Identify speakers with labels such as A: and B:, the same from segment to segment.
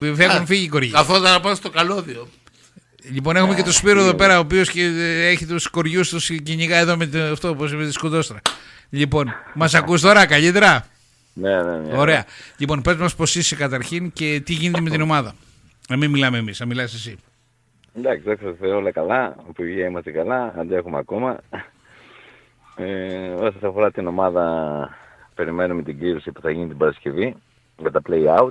A: Έχουν φύγει οι κοριοί.
B: Καθόταν να πάω στο καλώδιο.
A: Λοιπόν, έχουμε και τον Σπύρο εδώ πέρα, ο οποίος έχει τους κοριούς τους και κυνηγά εδώ με αυτό, όπως είπε, τη σκουντόστρα. Λοιπόν, μας ακούς τώρα καλύτερα?
C: Ναι.
A: Ωραία. Λοιπόν, πες μας πώς είσαι καταρχήν και τι γίνεται με την ομάδα. Να μην μιλάμε εμείς, να μιλάς εσύ.
C: Εντάξει, δόξα τω Θεώ, όλα καλά. Από υγεία είμαστε καλά, αντέχουμε ακόμα. Όσον αφορά την ομάδα, περιμένουμε την κλήρωση που θα γίνει την Παρασκευή για τα play-out.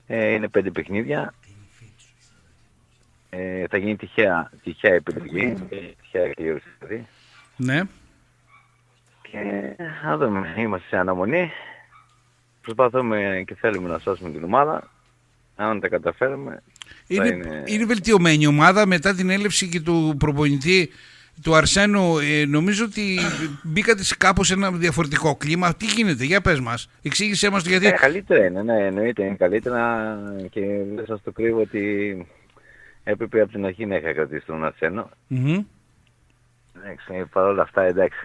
C: Είναι 5 παιχνίδια. Θα γίνει τυχαία επιλογή, τυχαία κλήρωση δηλαδή.
A: Ναι.
C: Και να δούμε, είμαστε σε αναμονή. Προσπαθούμε και θέλουμε να σώσουμε την ομάδα. Αν τα καταφέρουμε...
A: Είναι βελτιωμένη η ομάδα μετά την έλευση και του προπονητή του Αρσένου. Νομίζω ότι μπήκατε σε κάπως ένα διαφορετικό κλίμα. Τι γίνεται, για πες μας, εξήγησέ μας το γιατί.
C: Καλύτερα είναι, ναι, εννοείται, είναι καλύτερα και δεν σας το κρύβω ότι έπρεπε από την αρχή να είχα κρατήσει τον Αρσένο. Εντάξει, παρόλα αυτά, εντάξει,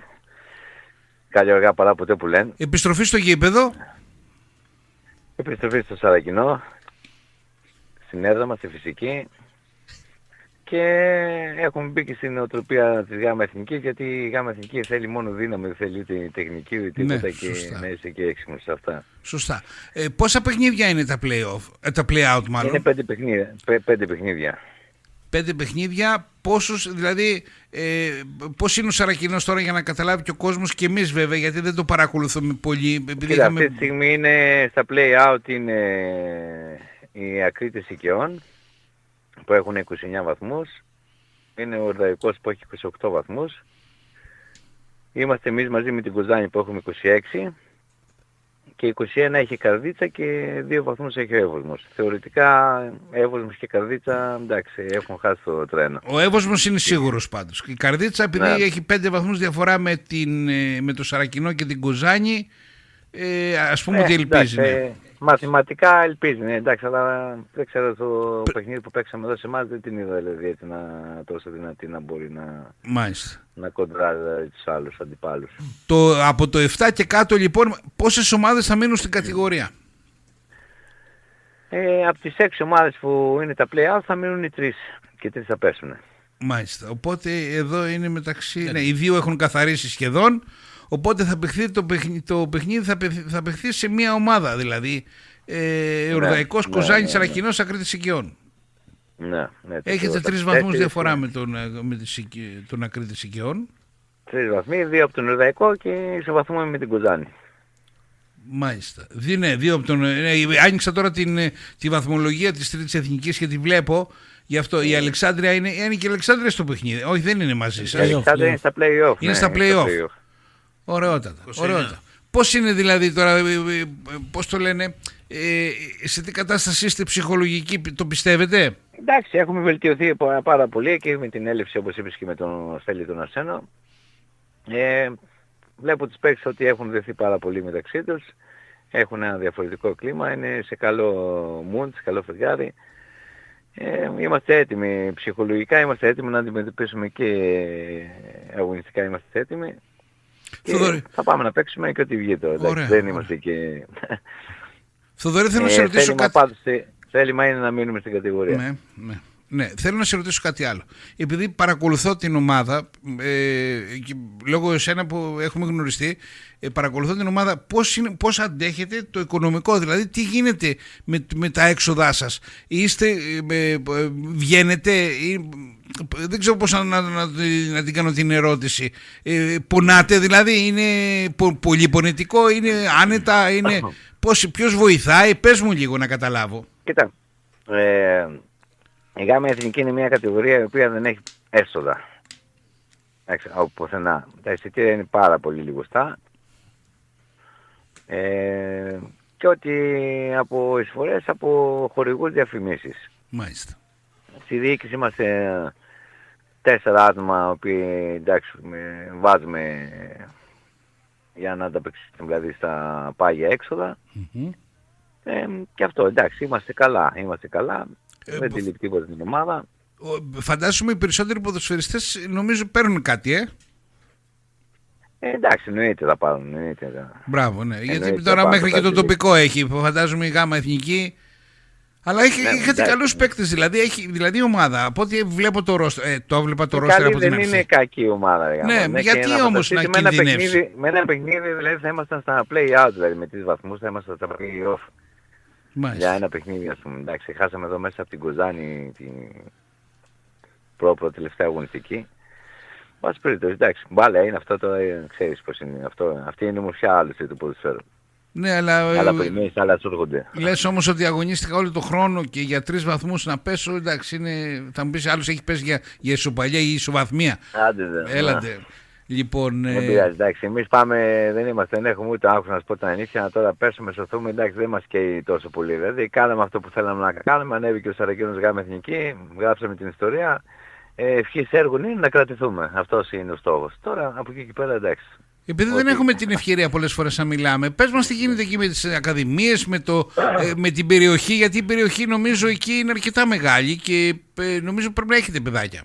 C: καλή αργά παρά ποτέ που λένε.
A: Επιστροφή στο γήπεδο.
C: Επιστροφή στο Σαρακινό, στην έδρα μας, στη φυσική, και έχουμε μπει και στην νοοτροπία της ΓΑΜΑ Εθνικής, γιατί η ΓΑΜΑ Εθνική θέλει μόνο δύναμη, δεν θέλει ούτε τεχνική ούτε τίποτα, ναι, και να είσαι και έξυπνος σε αυτά.
A: Σωστά. Πόσα παιχνίδια είναι τα play-out μάλλον?
C: Είναι 5 παιχνίδια. 5
A: παιχνίδια, πόσους, δηλαδή, πώς είναι ο Σαρακινός τώρα για να καταλάβει και ο κόσμος και εμείς βέβαια, γιατί δεν το παρακολουθούμε πολύ.
C: Κοίτα, αυτή τη στιγμή είναι στα play-out είναι οι Ακρίτες Οικειών που έχουν 29 βαθμούς, είναι ο Ορδαϊκός που έχει 28 βαθμούς, είμαστε εμείς μαζί με την Κοζάνη που έχουμε 26 και 21 έχει Καρδίτσα και 2 βαθμούς έχει ο Εύωσμος. Θεωρητικά Εύωσμος και Καρδίτσα, εντάξει, έχουν χάσει το τρένο.
A: Ο Εύωσμος είναι σίγουρος πάντως. Η Καρδίτσα, επειδή έχει 5 βαθμούς διαφορά με το Σαρακινό και την Κοζάνη, ας πούμε ότι ελπίζει.
C: Εντάξει, μαθηματικά ελπίζει, ναι, εντάξει, αλλά δεν ξέρω, το παιχνίδι που παίξαμε εδώ σε εμάς δεν την είδα δηλαδή τόσο δυνατή να μπορεί να κοντράρει δηλαδή, τους άλλους αντιπάλους.
A: Από το 7 και κάτω λοιπόν, πόσες ομάδες θα μείνουν στην κατηγορία?
C: Από τις 6 ομάδες που είναι τα play-out θα μείνουν οι 3 και 3 θα πέσουν.
A: Μάλιστα, οπότε εδώ είναι μεταξύ, ναι, οι 2 έχουν καθαρίσει σχεδόν. Οπότε θα παιχθεί το παιχνίδι θα παιχθεί σε μία ομάδα, δηλαδή Ορδαϊκός, Κοζάνης, Σαρακινός, Ακρίτες Οικειών.
C: Ναι,
A: έχετε 3 βαθμούς διαφορά με τον Ακρίτες Οικειών.
C: 3 βαθμοί, 2 από τον Ορδαϊκό και ισοβαθμούμε με την Κοζάνη.
A: Μάλιστα. Ναι, 2 από τον... άνοιξα τώρα τη βαθμολογία της Τρίτης Εθνικής και τη βλέπω. Γι' αυτό η Αλεξάνδρεια είναι και η Αλεξάνδρεια στο παιχνίδι. Όχι, δεν είναι μαζί σας.
C: Η Αλεξάνδρεια είναι στα play-off.
A: Είναι στα play-off. Ωραιότατα. Πώς είναι δηλαδή τώρα, πώς το λένε, σε τι κατάσταση είστε ψυχολογική, το πιστεύετε?
C: Εντάξει, έχουμε βελτιωθεί πάρα πολύ και με την έλευση, όπως είπες, και με τον Στέλιο τον Αρσένο. Βλέπω τους παίκτες ότι έχουν δεθεί πάρα πολύ μεταξύ τους, έχουν ένα διαφορετικό κλίμα, είναι σε καλό mood, σε καλό φεγγάρι. Είμαστε έτοιμοι ψυχολογικά, είμαστε έτοιμοι να αντιμετωπίσουμε και αγωνιστικά είμαστε έτοιμοι. Και θα πάμε να παίξουμε και ό,τι βγει τώρα. Δεν είμαστε και...
A: Θοδωρή, θέλω να σε ρωτήσω κάτι.
C: Θέλημα είναι να μείνουμε στην κατηγορία.
A: Ναι, θέλω να σε ρωτήσω κάτι άλλο. Επειδή παρακολουθώ την ομάδα, λόγω εσένα που έχουμε γνωριστεί, παρακολουθώ την ομάδα, πώς αντέχετε το οικονομικό, δηλαδή τι γίνεται με τα έξοδά σας? Βγαίνετε, δεν ξέρω πώς να την κάνω την ερώτηση. Πονάτε δηλαδή, είναι πολύ πονετικό, είναι άνετα, ποιος βοηθάει? Πες μου λίγο να καταλάβω.
C: Κοίτα, η ΓΑΜΑ Εθνική είναι μια κατηγορία η οποία δεν έχει έσοδα. Από πουθενά. Τα εισιτήρια είναι πάρα πολύ λιγοστά. Και ότι από εισφορές από χορηγούς διαφημίσεις.
A: Μάλιστα.
C: Στη διοίκηση είμαστε 4 άτομα, οποίοι εντάξει βάζουμε για να ανταπεξέλθουμε δηλαδή στα πάγια έξοδα. Και αυτό εντάξει, είμαστε καλά. Δεν τη λείπει τίποτα την ομάδα.
A: Φαντάζομαι οι περισσότεροι ποδοσφαιριστές νομίζω παίρνουν κάτι,
C: Εντάξει, εννοείται θα πάρουν.
A: Μπράβο, ναι. Γιατί
C: Εννοείται,
A: τώρα
C: θα
A: μέχρι και
C: πάρουν
A: το
C: τα
A: τοπικό έχει. Φαντάζομαι η γάμα εθνική. Αλλά είχατε
C: εντάξει.
A: καλούς παίκτες, δηλαδή η ομάδα. Από ό,τι βλέπω το ρόστερ. Το έβλεπα το ρόστερ
C: Καλή
A: από την
C: δεν
A: αρχή.
C: είναι κακή ομάδα.
A: Ναι, γιατί όμως να κινδυνεύσει.
C: Με ένα παιχνίδι δηλαδή θα ήμασταν στα play-out, δηλαδή με 3 βαθμούς θα ήμασταν στα play-off. Για ένα παιχνίδι, ας πούμε. Εντάξει, χάσαμε εδώ μέσα από την Κοζάνη την τελευταία αγωνιστική. Μας περίπτωση, εντάξει, μπάλα είναι αυτό, το ξέρεις πώς είναι. Αυτή είναι η ομορφιά άλλωστε του ποδοσφαίρου.
A: Ναι, αλλά
C: Άλλα περιμένεις, άλλα σου έρχονται.
A: Λες όμως ότι αγωνίστηκα όλο τον χρόνο και για 3 βαθμούς να πέσω, εντάξει, θα μου πεις άλλος έχει πέσει για ισοπαλία ή ισοβαθμία.
C: Άντε δε.
A: Έλατε. Λοιπόν,
C: δεν πειράζει, εντάξει, εμείς δεν έχουμε ούτε άγχος να σου πω τα αλήθεια, να τώρα πέσουμε, σωθούμε, εντάξει, δεν μας καίει τόσο πολύ. Δηλαδή, κάναμε αυτό που θέλαμε να κάνουμε, ανέβηκε ο Σαρακίνος γάμα εθνική, γράψαμε την ιστορία, ευχής έργων είναι να κρατηθούμε. Αυτός είναι ο στόχος. Τώρα, από εκεί και πέρα, εντάξει.
A: Επειδή δεν έχουμε την ευκαιρία πολλές φορές να μιλάμε, πες μας τι γίνεται εκεί με τις ακαδημίες, με την περιοχή, γιατί η περιοχή νομίζω εκεί είναι αρκετά μεγάλη και νομίζω πρέπει να έχετε παιδάκια.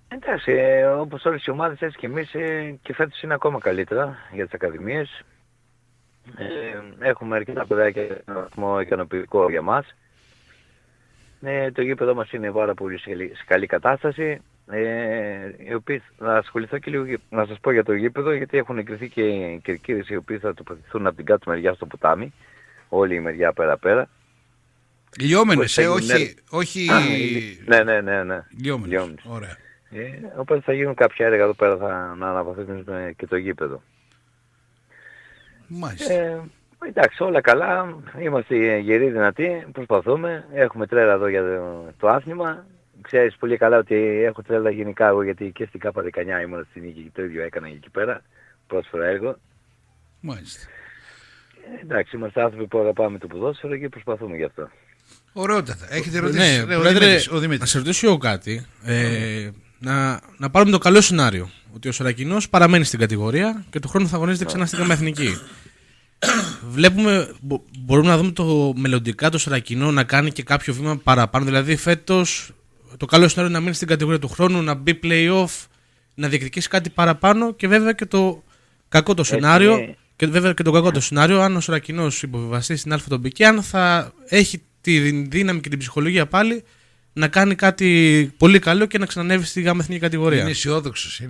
C: Εντάξει, όπως όλες οι ομάδες έτσι και εμείς και φέτος είναι ακόμα καλύτερα για τις ακαδημίες. Έχουμε αρκετά παιδάκια για ένα βαθμό ικανοποιητικό για μας. Το γήπεδο μας είναι πάρα πολύ σε καλή κατάσταση. Να ασχοληθώ και λίγο να σας πω για το γήπεδο, γιατί έχουν εγκριθεί και κερκίδες οι οποίοι θα τοποθετηθούν από την κάτω μεριά στο ποτάμι, όλη η μεριά πέρα-πέρα.
A: Λιώμενες, όχι...
C: Ναι.
A: Λιώμενες, ωραία.
C: Οπότε θα γίνουν κάποια έργα εδώ πέρα, να αναβαθμίσουμε και το γήπεδο.
A: Μάλιστα.
C: Εντάξει, όλα καλά, είμαστε γεροί δυνατοί, προσπαθούμε, έχουμε τρέλα εδώ για το άθλημα. Ξέρεις πολύ καλά ότι έχω τρέλα γενικά εγώ, γιατί και στην ΚΑΠΑ 19 ήμουν στην νίκη και το ίδιο έκανα εκεί πέρα, πρόσφερα έργο.
A: Μάλιστα.
C: Εντάξει, είμαστε άνθρωποι που αγαπάμε το ποδόσφαιρο και προσπαθούμε γι' αυτό.
A: Ωραιότατα. Έχετε ρωτήσει,
B: ναι, ο Δημήτρης. Να σε ρωτήσω εγώ κάτι. Να πάρουμε το καλό σενάριο. Ότι ο Σαρακινός παραμένει στην κατηγορία και του χρόνου θα αγωνίζεται ξανά στην ΚΑΠΑ εθνική. Μπορούμε να δούμε το μελλοντικά το Σαρακινό να κάνει και κάποιο βήμα παραπάνω. Δηλαδή φέτος το καλό σενάριο να μείνει στην κατηγορία του χρόνου, να μπει play-off, να διεκδικήσει κάτι παραπάνω και βέβαια και το κακό το σενάριο. Και βέβαια και το κακό το σενάριο, αν ο Σαρακινός υποβιβαστεί στην αλφα-τοπική, αν θα έχει τη δύναμη και την ψυχολογία πάλι να κάνει κάτι πολύ καλό και να ξανανεύει στη γάμα εθνική κατηγορία.
A: Είναι αισιόδοξος.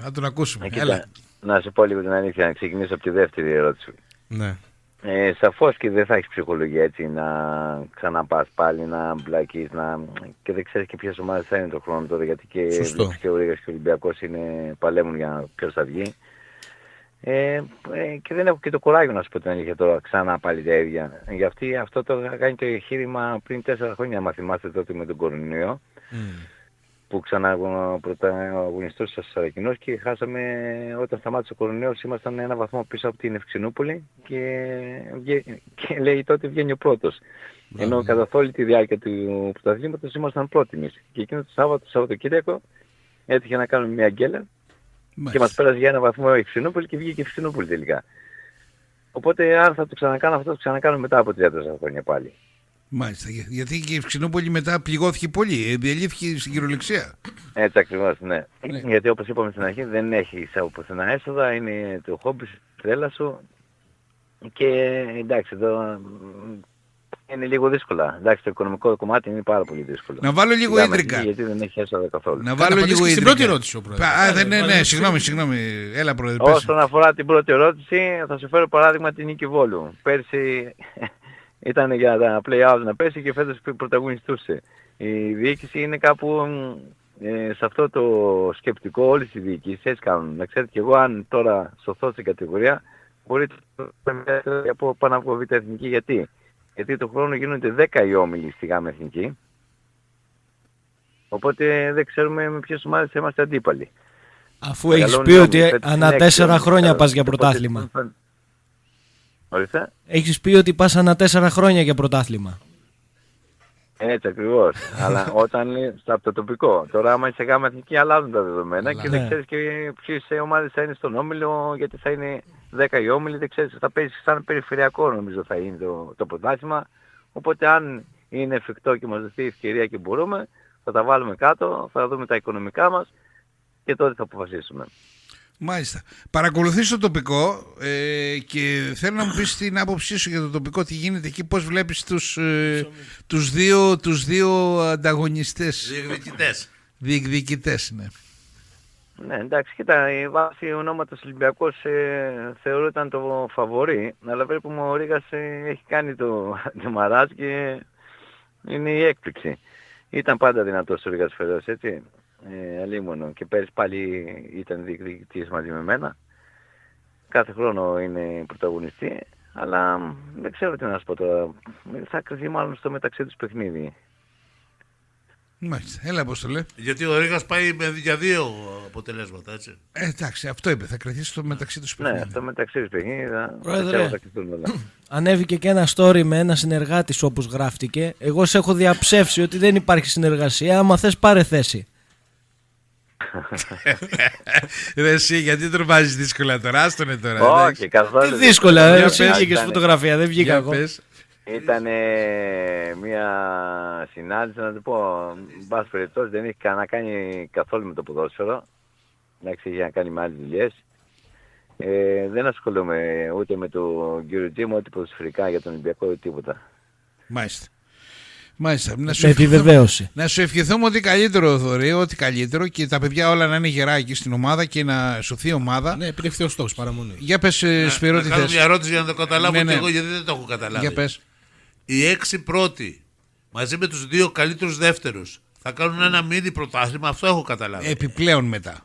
A: Να τον ακούσουμε.
C: Να σου πω λίγο την αλήθεια, να ξεκινήσω από τη δεύτερη ερώτηση.
B: Ναι.
C: Σαφώς και δεν θα έχεις ψυχολογία έτσι να ξαναπάς πάλι, να μπλακείς, και δεν ξέρεις και ποιες ομάδες θα είναι το χρόνο τώρα, γιατί και ο Ρήγας και ο Ολυμπιακός παλεύουν για ποιος θα βγει. Και δεν έχω και το κουράγιο να σου πω την αλήθεια τώρα ξανά πάλι τα ίδια. Γιατί αυτό το είχα κάνει το εγχείρημα πριν 4 χρόνια, αν θυμάστε τότε με τον κορονοϊό. Που ξαναγωνιστούσε στο Σαρακινός και χάσαμε, όταν σταμάτησε ο κορονοϊός ήμασταν ένα βαθμό πίσω από την Ευξηνούπολη και λέει τότε βγαίνει ο πρώτος. Ενώ κατά όλη τη διάρκεια του πρωταθλήματος ήμασταν πρώτοι εμείς. Και εκείνο το Σαββατοκύριακο έτυχε να κάνουμε μια γκέλα και μας πέρασε για ένα βαθμό η Ευξηνούπολη και βγήκε η Ευξηνούπολη τελικά. Οπότε αν θα το ξανακάνω αυτό, το ξανακάνω μετά από 3-4 χρόνια πάλι.
A: Μάλιστα, γιατί και η Ευξηνούπολη μετά πληγώθηκε πολύ, διαλύθηκε στην κυριολεξία.
C: Έτσι ακριβώς, ναι. Γιατί όπως είπαμε στην αρχή δεν έχει από πουθενά έσοδα, είναι το χόμπι σου, τρέλα σου και εντάξει εδώ είναι λίγο δύσκολα. Εντάξει, το οικονομικό κομμάτι είναι πάρα πολύ δύσκολο.
A: Να βάλω λίγο ίντρικα.
C: Γιατί δεν έχει έσοδα καθόλου.
A: Να βάλω λίγο ίντρικα.
B: Στην πρώτη ερώτηση ο Πρόεδρος.
A: Ναι, συγγνώμη. Έλα Πρόεδρε.
C: Όσον αφορά την πρώτη ερώτηση, θα σου φέρω παράδειγμα την Νίκη Βόλου. Πέρσι ήταν για τα play-out να πέσει και φέτος πρωταγωνιστούσε. Η διοίκηση είναι κάπου σε αυτό το σκεπτικό, όλες οι διοικήσεις έτσι κάνουν. Να ξέρετε και εγώ αν τώρα σωθώ στην κατηγορία, μπορείτε να πω πάνω από Β' Εθνική. Γιατί το χρόνο γίνονται 10 οι όμιλοι στη Γ' Εθνική. Οπότε δεν ξέρουμε με ποιες ομάδες θα είμαστε αντίπαλοι.
D: Αφού έχεις πει ότι ανά 4 χρόνια πας για πρωτάθλημα.
C: Ορίστε.
D: Έχεις πει ότι πας ανά 4 χρόνια για πρωτάθλημα.
C: Έτσι ακριβώς. Αλλά όταν από το τοπικό. Τώρα άμα είσαι Γ' Εθνική αλλάζουν τα δεδομένα και δεν ξέρεις και ποιες ομάδες θα είναι στον όμιλο, γιατί θα είναι 10 οι όμιλοι, δεν ξέρεις, θα παίζει σαν περιφερειακό νομίζω θα είναι το πρωτάθλημα. Οπότε αν είναι εφικτό και μας δοθεί η ευκαιρία και μπορούμε, θα τα βάλουμε κάτω, θα δούμε τα οικονομικά μας και τότε θα αποφασίσουμε.
A: Μάλιστα. Παρακολουθείς το τοπικό και θέλω να μου πεις την άποψή σου για το τοπικό, τι γίνεται εκεί, πώς βλέπεις τους δύο ανταγωνιστές. Διεκδικητές, ναι.
C: Ναι, εντάξει, κοίτα, η βάση ονόματος Ολυμπιακός θεωρούταν το φαβορί, αλλά βλέπουμε ο Ρήγας έχει κάνει το μαράζ και είναι η έκπληξη. Ήταν πάντα δυνατός ο Ρήγας φέτος, έτσι, αλίμονο, και πέρυσι πάλι ήταν διεκδικητής μαζί με μένα. Κάθε χρόνο είναι πρωταγωνιστή, αλλά δεν ξέρω τι να σου πω τώρα. Θα κρυθεί μάλλον στο μεταξύ τους παιχνίδι.
A: Μάλιστα. Έλα, Απόστολε.
E: Γιατί ο Ρήγας πάει για 2 αποτελέσματα, έτσι.
A: Εντάξει, αυτό είπε. Θα κριθεί στο μεταξύ τους παιχνίδι.
C: Ναι, στο μεταξύ τους παιχνίδι
D: Πρόεδρε,
C: θα κρυθούν όλα.
D: ανέβηκε και ένα story με ένα συνεργάτη σου όπως γράφτηκε. Εγώ σε έχω διαψεύσει ότι δεν υπάρχει συνεργασία. Άμα θες, πάρε θέση.
A: Ρε εσύ, γιατί τρομάζεις δύσκολα τώρα, άστονε τώρα.
C: Όχι, καθόλου.
D: Τι δύσκολα,
A: Για
D: εσύ
A: πες.
D: βγήκες φωτογραφία, δεν βγήκα εγώ.
C: Ήταν μια συνάντηση, να το πω, εν πάση περιπτώσει, δεν έχει να κάνει καθόλου με το ποδόσφαιρο. Εντάξει, έχει να κάνει με άλλες δουλειές. Δεν ασχολούμαι ούτε με τον κύριο Τζίμο, ούτε ποδοσφαιρικά για τον Ολυμπιακό, ούτε τίποτα.
A: Μάλιστα. Μάλιστα.
D: Με επιβεβαίωση.
A: Να σου ευχηθούμε ότι καλύτερο, Θωρή, ότι καλύτερο και τα παιδιά όλα να είναι γερά εκεί στην ομάδα και να σωθεί η ομάδα.
B: Ναι, επιτευχθεί ο στόχος, παραμονή.
A: Για πες, Σπύρο,
E: Να
A: τι
E: κάνω
A: θες.
E: μια ερώτηση για να το καταλάβω
A: Ναι, ναι.
E: και εγώ, γιατί δεν το έχω καταλάβει.
A: Για πες.
E: Οι 6 πρώτοι μαζί με τους 2 καλύτερους δεύτερους θα κάνουν ένα μίνι πρωτάθλημα, αυτό έχω καταλάβει.
A: Επιπλέον μετά.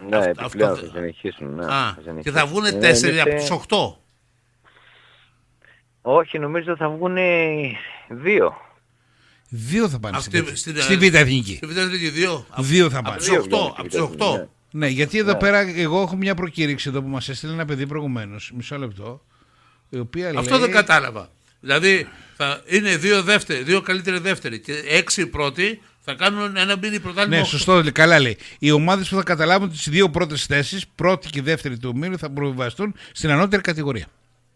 C: Ναι,
E: Αυτό-
C: επιπλέον
E: αυτό-
C: θα συνεχίσουν. Ναι,
E: Α, και
C: συνεχίσουν.
E: θα βγουν
C: Ναι,
E: 4 από
C: εμείς,
E: τους 8.
C: όχι, νομίζω θα βγουν 2.
A: Δύο θα πάνε
E: Αυτή-
A: στη Β' Εθνική.
E: Στη Β' Εθνική 2.
A: Δύο θα
E: Από
A: πάνε.
E: τους
C: Δύο
E: 8.
C: βγαίνουν
E: Από
C: στη
E: τους
C: Β'
E: 8.
A: Ναι, γιατί εδώ πέρα εγώ έχω μια προκήρυξη εδώ που μας έστειλε ένα παιδί προηγουμένως, μισό λεπτό, η οποία
E: Αυτό
A: λέει...
E: δεν κατάλαβα. Δηλαδή θα είναι 2 καλύτεροι δεύτεροι και 6 πρώτοι θα κάνουν ένα μίνι πρωτάθλημα.
A: Ναι,
E: 8.
A: σωστό, καλά λέει. Οι ομάδες που θα καταλάβουν τις δύο πρώτες θέσεις, πρώτη και δεύτερη του ομίλου, θα προβιβαστούν στην ανώτερη κατηγορία.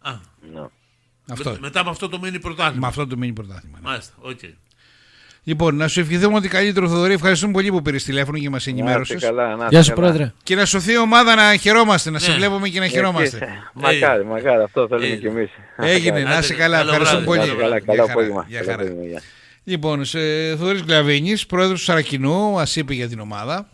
E: Α,
C: Ναι.
A: Αυτό.
E: μετά με αυτό το μίνι πρωτάθλημα.
A: Με αυτό το μείνει πρωτάθλημα. Ναι.
E: Μάλιστα, οκ.
A: Λοιπόν, να σου ευχηθούμε ότι καλύτερο, Θοδωρή. Ευχαριστούμε πολύ που πήρες τηλέφωνο και μας
C: Να είστε
A: ενημέρωσες.
C: καλά, να
D: Γεια
C: είστε
D: σου,
C: καλά.
D: Πρόεδρε.
A: Και να σωθεί η ομάδα, να χαιρόμαστε, να σε
E: Ναι.
A: βλέπουμε και να χαιρόμαστε.
C: Μακάρι, μακάρι, αυτό θέλουμε κι εμείς.
A: Έγινε, να είσαι καλά.
E: Καλό
A: Ευχαριστούμε
E: βράδυ.
A: πολύ.
C: Να είστε καλά,
A: Γεια
C: καλό
A: χαρά,
C: απόγευμα.
A: γεια
C: Καλό
A: χαρά.
C: απόγευμα, γεια.
A: Λοιπόν, Θοδωρής Γκλαβίνης, πρόεδρος του Σαρακινού, μας είπε για την ομάδα.